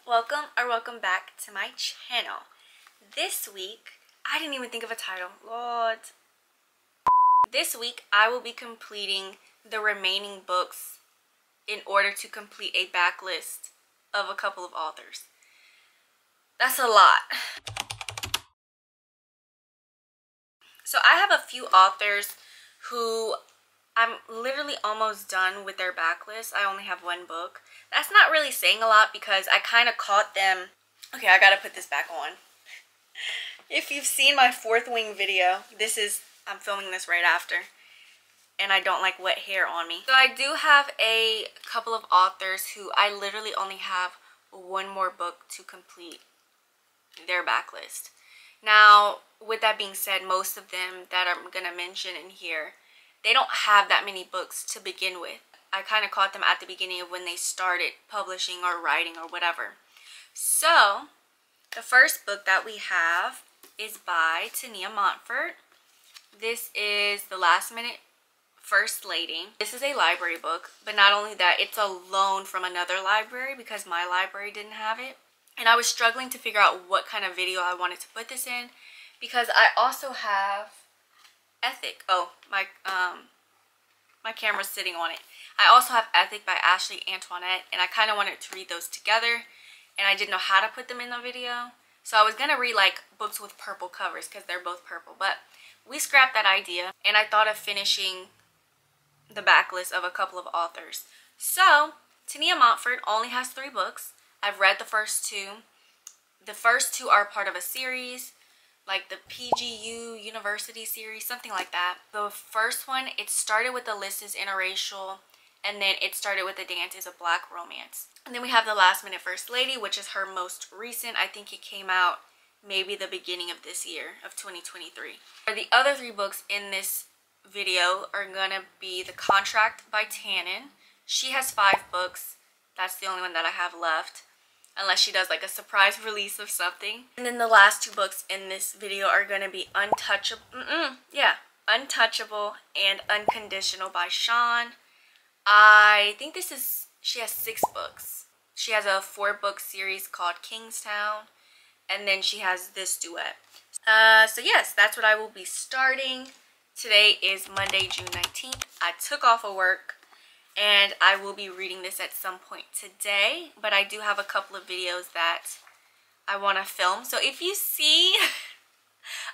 Welcome back to my channel. This week, I didn't even think of a title, Lord. This week, I will be completing the remaining books in order to complete a backlist of a couple of authors. That's a lot. So I have a few authors who I'm literally almost done with their backlist. I only have one book. That's not really saying a lot because I kind of caught them. Okay, I gotta put this back on. If you've seen my Fourth Wing video, I'm filming this right after. And I don't like wet hair on me. So I do have a couple of authors who I literally only have one more book to complete their backlist. Now, with that being said, most of them that I'm gonna mention in here, they don't have that many books to begin with. I kind of caught them at the beginning of when they started publishing or writing or whatever. So, the first book that we have is by Tania Montfort. This is The Last Minute First Lady. This is a library book, but not only that, it's a loan from another library because my library didn't have it. And I was struggling to figure out what kind of video I wanted to put this in because I also have Ethic. Oh, my camera's sitting on it. I also have Ethic by Ashley Antoinette, and I kind of wanted to read those together, and I didn't know how to put them in the video. So I was going to read like books with purple covers because they're both purple, but we scrapped that idea, and I thought of finishing the backlist of a couple of authors. So, Tania Montfort only has 3 books. I've read the first 2. The first 2 are part of a series, like the PGU University series, something like that. The first one, it started with Alyssa's Interracial, and then it started with The Dance is a Black Romance. And then we have The Last Minute First Lady, which is her most recent. I think it came out maybe the beginning of this year, of 2023. The other 3 books in this video are gonna be The Contract by Tannen. She has 5 books. That's the only one that I have left, unless she does like a surprise release of something. And then the last 2 books in this video are gonna be Untouchable and Unconditional by Sean. I think she has 6 books. She has a 4-book series called Kingstown, and then she has this duet. So yes, that's what I will be starting. Today is Monday, June 19th. I took off of work, and I will be reading this at some point today, but I do have a couple of videos that I want to film. So if you see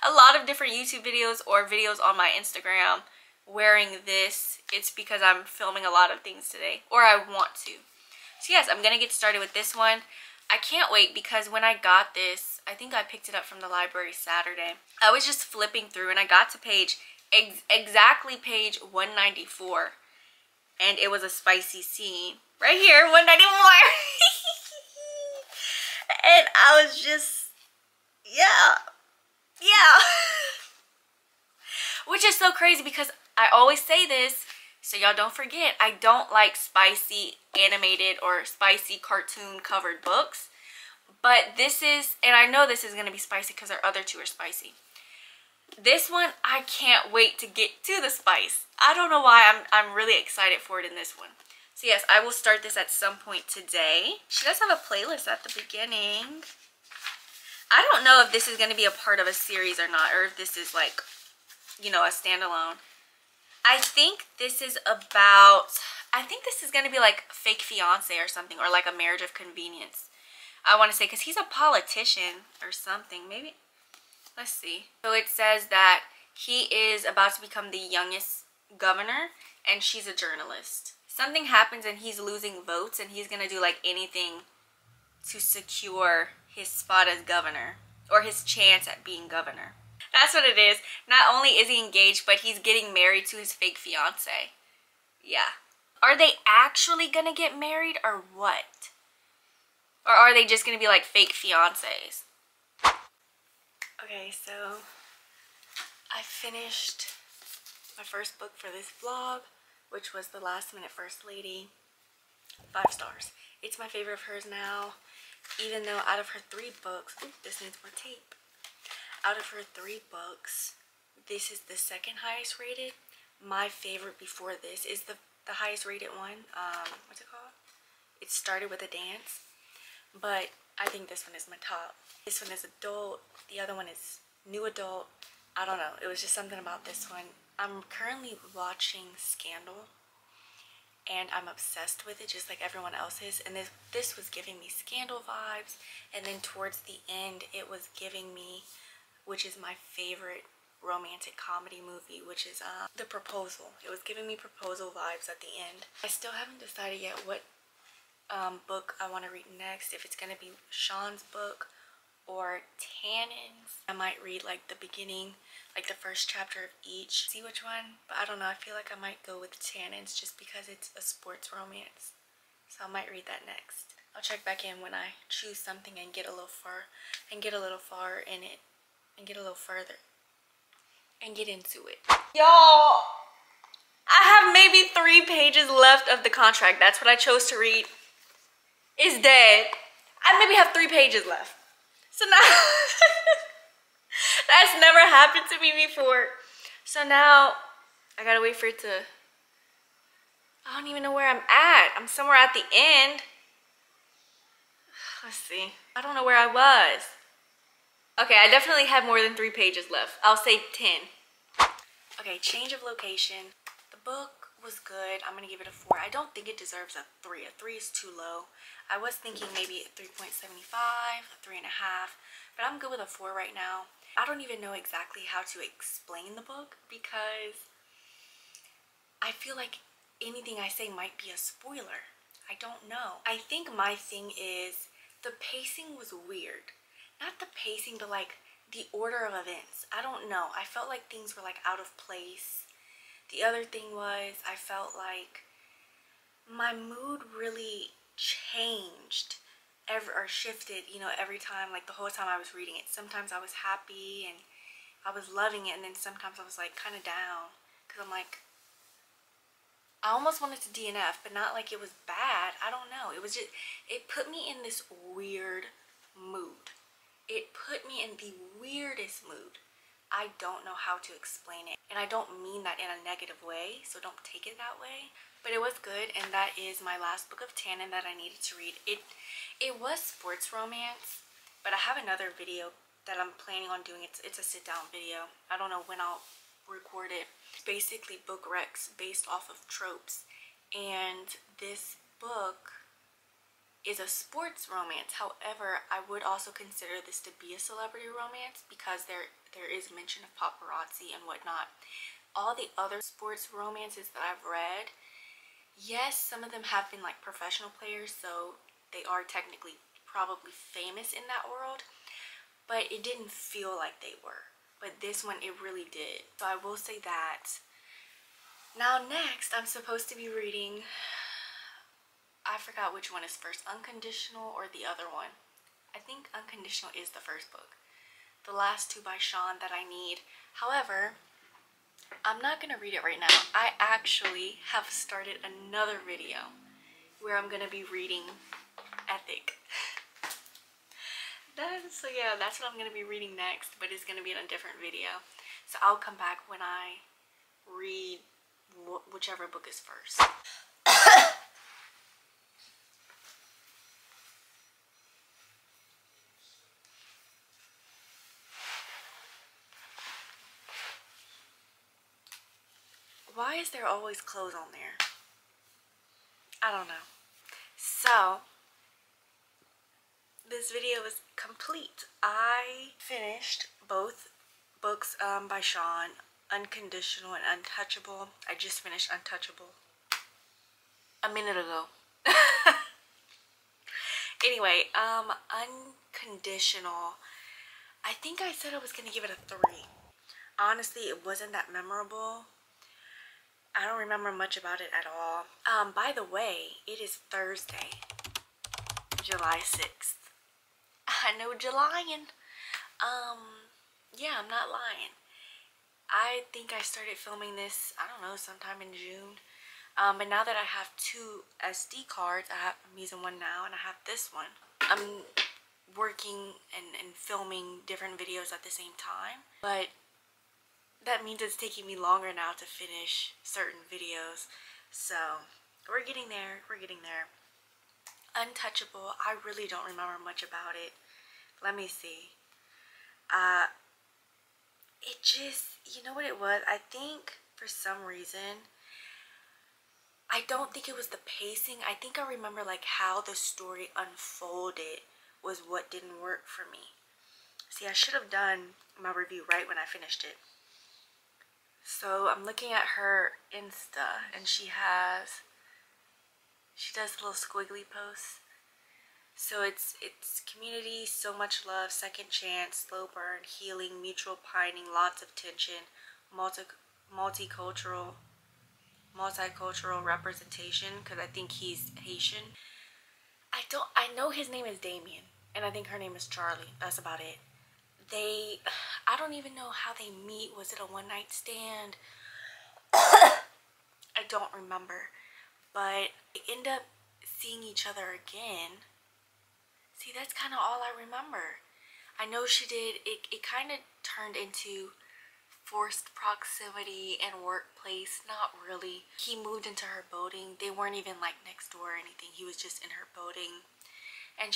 a lot of different YouTube videos or videos on my Instagram wearing this, it's because I'm filming a lot of things today, or I want to. So yes, I'm going to get started with this one. I can't wait because when I got this, I think I picked it up from the library Saturday. I was just flipping through and I got to exactly page 194. And it was a spicy scene right here, 194. And I was just, yeah. Which is so crazy because I always say this, so y'all don't forget, I don't like spicy animated or spicy cartoon covered books. But this is, and I know this is going to be spicy because our other 2 are spicy. This one, I can't wait to get to the spice. I don't know why I'm really excited for it in this one. So yes, I will start this at some point today. She does have a playlist at the beginning. I don't know if this is going to be a part of a series or not, or if this is like, you know, a standalone. I think this is going to be like Fake Fiance or something, or like a Marriage of Convenience. I want to say, because he's a politician or something, maybe. Let's see. So it says that he is about to become the youngest governor, and she's a journalist. Something happens and he's losing votes, and he's gonna do like anything to secure his spot as governor, or his chance at being governor. That's what it is. Not only is he engaged, but he's getting married to his fake fiance. Yeah. Are they actually gonna get married or what? Or are they just gonna be like fake fiancés? Okay, so I finished my first book for this vlog, which was The Last Minute First Lady. 5 stars. It's my favorite of hers now, even though out of her 3 books, ooh, this needs more tape. Out of her 3 books, this is the 2nd highest rated. My favorite before this is the highest rated one. What's it called? It Started with a Dance. But I think this one is my top. This one is adult. The other one is new adult. I don't know. It was just something about this one. I'm currently watching Scandal, and I'm obsessed with it just like everyone else is. And this was giving me Scandal vibes. And then towards the end, it was giving me, which is my favorite romantic comedy movie, which is The Proposal. It was giving me Proposal vibes at the end. I still haven't decided yet what book I want to read next, if it's going to be Sean's book or Tannen's. I might read like the beginning, like the first chapter of each, see which one, but I don't know. I feel like I might go with Tannen's just because it's a sports romance, so I might read that next. I'll check back in when I choose something and get a little far in it, and get a little further and get into it. Y'all, I have maybe 3 pages left of the contract. That's what I chose to read. It's dead. I maybe have 3 pages left. So now, that's never happened to me before. So now, I gotta wait for it to, I don't even know where I'm at. I'm somewhere at the end. Let's see. I don't know where I was. Okay, I definitely have more than 3 pages left. I'll say 10. Okay, change of location. The book was good. I'm gonna give it a 4. I don't think it deserves a 3. A 3 is too low. I was thinking maybe a 3.75, a 3.5, but I'm good with a 4 right now. I don't even know exactly how to explain the book because I feel like anything I say might be a spoiler. I don't know. I think my thing is the pacing was weird. Not the pacing, but like the order of events. I don't know. I felt like things were like out of place. The other thing was I felt like my mood really changed or shifted, you know, every time, like the whole time I was reading it. Sometimes I was happy and I was loving it, and then sometimes I was like kind of down because I'm like, I almost wanted to DNF, but not like it was bad. I don't know. It was just, it put me in this weird mood. It put me in the weirdest mood. I don't know how to explain it, and I don't mean that in a negative way, so don't take it that way. But it was good, and that is my last book of Tannen that I needed to read. It was sports romance, but I have another video that I'm planning on doing. It's a sit-down video. I don't know when I'll record it. It's basically book recs based off of tropes, and this book is a sports romance. However, I would also consider this to be a celebrity romance because there is mention of paparazzi and whatnot. All the other sports romances that I've read, yes, some of them have been like professional players, so they are technically probably famous in that world, but it didn't feel like they were. But this one, it really did. So I will say that. Now next, I'm supposed to be reading, I forgot which one is first, Unconditional or the other one. I think Unconditional is the first book. The last 2 by Sean that I need. However, I'm not going to read it right now. I actually have started another video where I'm going to be reading Ethic. So yeah, that's what I'm going to be reading next, but it's going to be in a different video. So I'll come back when I read whichever book is first. Why is there always clothes on there? I don't know. So, this video is complete. I finished both books by Sean, Unconditional and Untouchable. I just finished Untouchable a minute ago. Anyway, Unconditional, I think I said I was going to give it a 3. Honestly, it wasn't that memorable. I don't remember much about it at all. By the way, it is Thursday, July 6th. I know you're lying. Yeah, I'm not lying. I think I started filming this, I don't know, sometime in June. But now that I have 2 SD cards, I'm using one now and I have this one. I'm working and filming different videos at the same time. But that means it's taking me longer now to finish certain videos. So, we're getting there. We're getting there. Untouchable, I really don't remember much about it. Let me see. Uh, it just, you know what it was? I think for some reason, I don't think it was the pacing. I think I remember like how the story unfolded was what didn't work for me. See, I should have done my review right when I finished it. So I'm looking at her Insta, and she does little squiggly posts. So it's community, so much love, second chance, slow burn, healing, mutual pining, lots of tension, multicultural representation, because I think he's Haitian. I know his name is Damien, and I think her name is Charlie. That's about it. I don't even know how they meet. Was it a one night stand? I don't remember, but they end up seeing each other again. See, that's kind of all I remember. I know she did, it kind of turned into forced proximity and workplace. Not really. He moved into her building. They weren't even like next door or anything. He was just in her building. And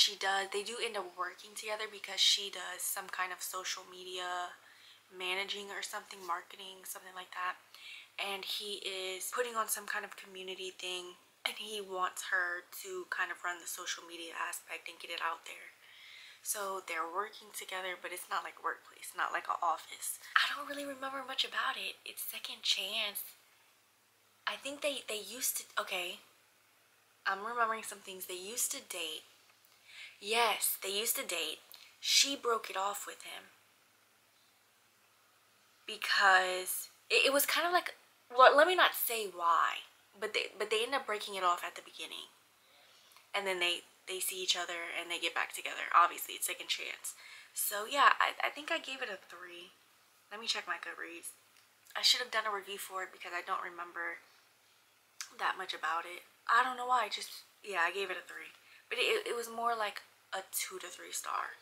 they do end up working together because she does some kind of social media managing or something, marketing, something like that. And he is putting on some kind of community thing, and he wants her to kind of run the social media aspect and get it out there. So they're working together, but it's not like workplace, not like an office. I don't really remember much about it. It's second chance. I think they used to, okay, I'm remembering some things. They used to date. Yes, they used to date. She broke it off with him because it was kind of like, well, let me not say why, but they end up breaking it off at the beginning, and then they see each other and they get back together. Obviously, it's second chance. So yeah, I think I gave it a 3. Let me check my Goodreads. I should have done a review for it because I don't remember that much about it. I don't know why. Yeah, I gave it a 3, but it was more like a 2 to 3 star.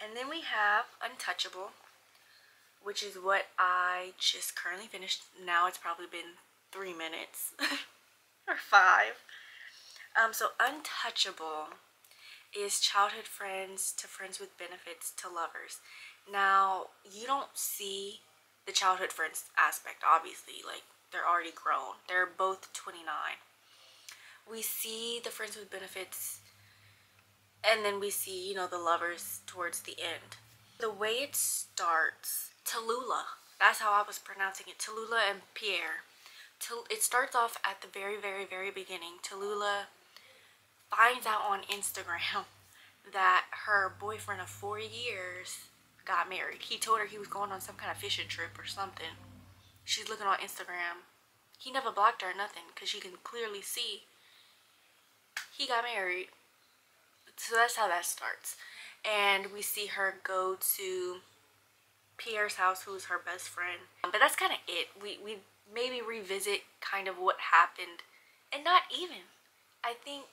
And then we have Untouchable, which is what I just currently finished. Now it's probably been 3 minutes or 5. So Untouchable is childhood friends to friends with benefits to lovers. Now, you don't see the childhood friends aspect, obviously. Like, they're already grown. They're both 29. We see the friends with benefits, and then we see, you know, the lovers towards the end. The way it starts, Tallulah, that's how I was pronouncing it, Tallulah and Pierre. It starts off at the very, very, very beginning. Tallulah finds out on Instagram that her boyfriend of 4 years got married. He told her he was going on some kind of fishing trip or something. She's looking on Instagram. He never blocked her or nothing because she can clearly see he got married. So that's how that starts. And we see her go to Pierre's house, who's her best friend. But that's kind of it. We maybe revisit kind of what happened. And not even. I think,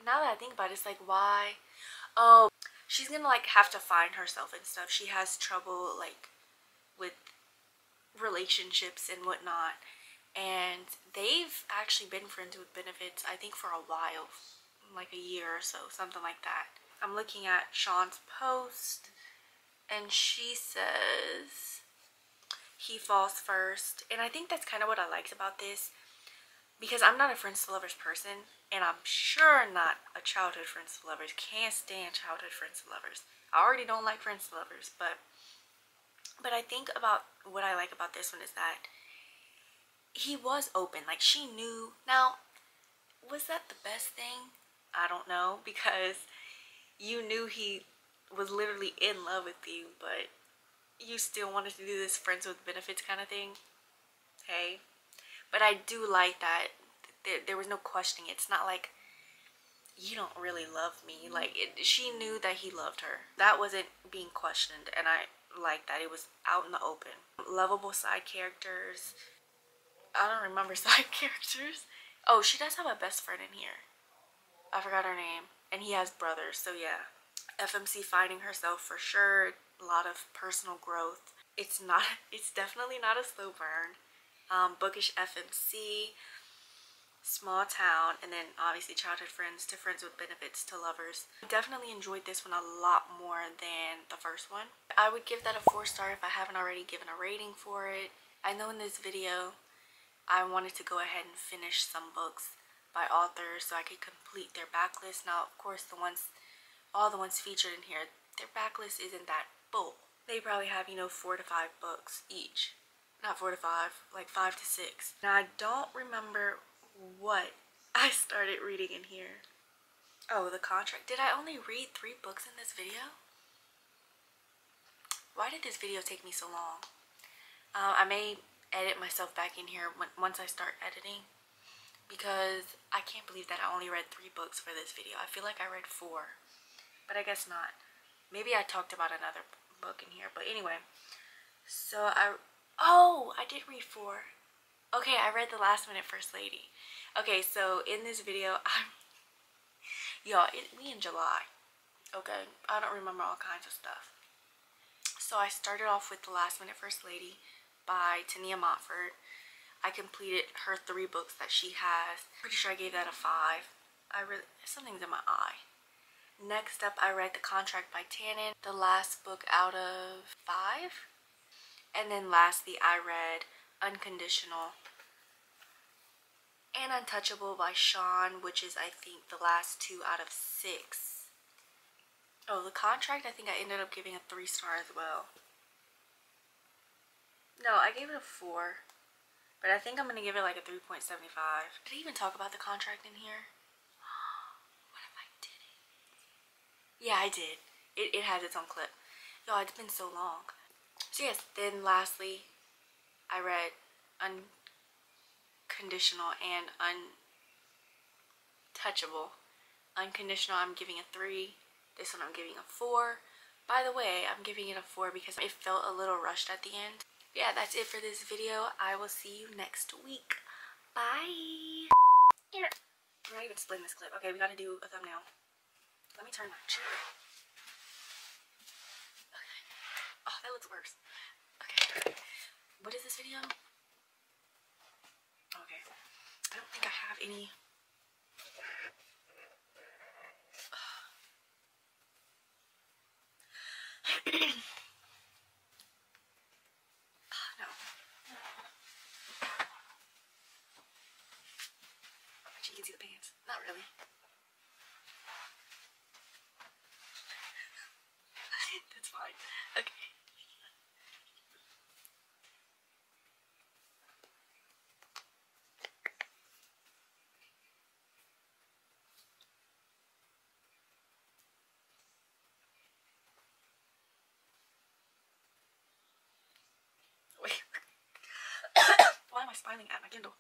now that I think about it, it's like, why? Oh, she's gonna like have to find herself and stuff. She has trouble like with relationships and whatnot. And they've actually been friends with benefits, I think, for a while. Like a year or so, something like that. I'm looking at Sean's post, and she says he falls first. And I think that's kind of what I liked about this, because I'm not a friends to lovers person, and I'm sure not a childhood friends to lovers. Can't stand childhood friends to lovers. I already don't like friends to lovers, but I think about what I like about this one is that he was open. Like, she knew. Now, was that the best thing? I don't know, because you knew he was literally in love with you, but you still wanted to do this friends with benefits kind of thing. Hey, but I do like that there was no questioning. It's not like, you don't really love me. Like, she knew that he loved her. That wasn't being questioned, and I like that. It was out in the open. Lovable side characters. I don't remember side characters. Oh, she does have a best friend in here. I forgot her name. And he has brothers, so yeah. FMC finding herself for sure. A lot of personal growth. It's definitely not a slow burn. Bookish FMC. small town, and then obviously childhood friends to friends with benefits to lovers. I definitely enjoyed this one a lot more than the first one. I would give that a 4-star if I haven't already given a rating for it. I know in this video I wanted to go ahead and finish some books by authors so I could complete their backlist. Now, of course, all the ones featured in here, their backlist isn't that full. They probably have, 4 to 5 books each. Not 4 to 5, like 5 to 6. Now, I don't remember what I started reading in here. Oh, the contract. Did I only read 3 books in this video? Why did this video take me so long? I may edit myself back in here once I start editing, because I can't believe that I only read 3 books for this video. I feel like I read 4, but I guess not. Maybe I talked about another book in here, but anyway. So I did read 4. Okay, I read The Last Minute First Lady. Okay, so in this video, we in July. Okay, I don't remember all kinds of stuff. So I started off with The Last Minute First Lady by Tania Montfort. I completed her 3 books that she has. Pretty sure I gave that a 5. Something's in my eye. Next up, I read The Contract by Tannen, the last book out of 5. And then lastly, I read Unconditional and Untouchable by Sean, which is, I think, the last 2 out of 6. Oh, The Contract, I think I ended up giving a 3-star as well. No, I gave it a 4. But I think I'm going to give it like a 3.75. Did I even talk about The Contract in here? What if I didn't? Yeah, I did. It has its own clip. Y'all, it's been so long. So yes, then lastly, I read Unconditional and Untouchable. Unconditional, I'm giving a 3. This one I'm giving a 4. By the way, I'm giving it a 4 because it felt a little rushed at the end. Yeah, that's it for this video. I will see you next week. Bye. Here. I'm not even splitting this clip. Okay, we gotta do a thumbnail. Let me turn my chair. Okay. Oh, that looks worse. Okay. What is this video? Okay. I don't think I have any. No. Actually, you can see the pants. Not really. That's fine. Okay. Wait. Why am I smiling at my Kindle?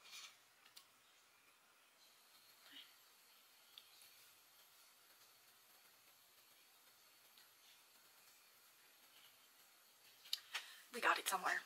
We got it somewhere.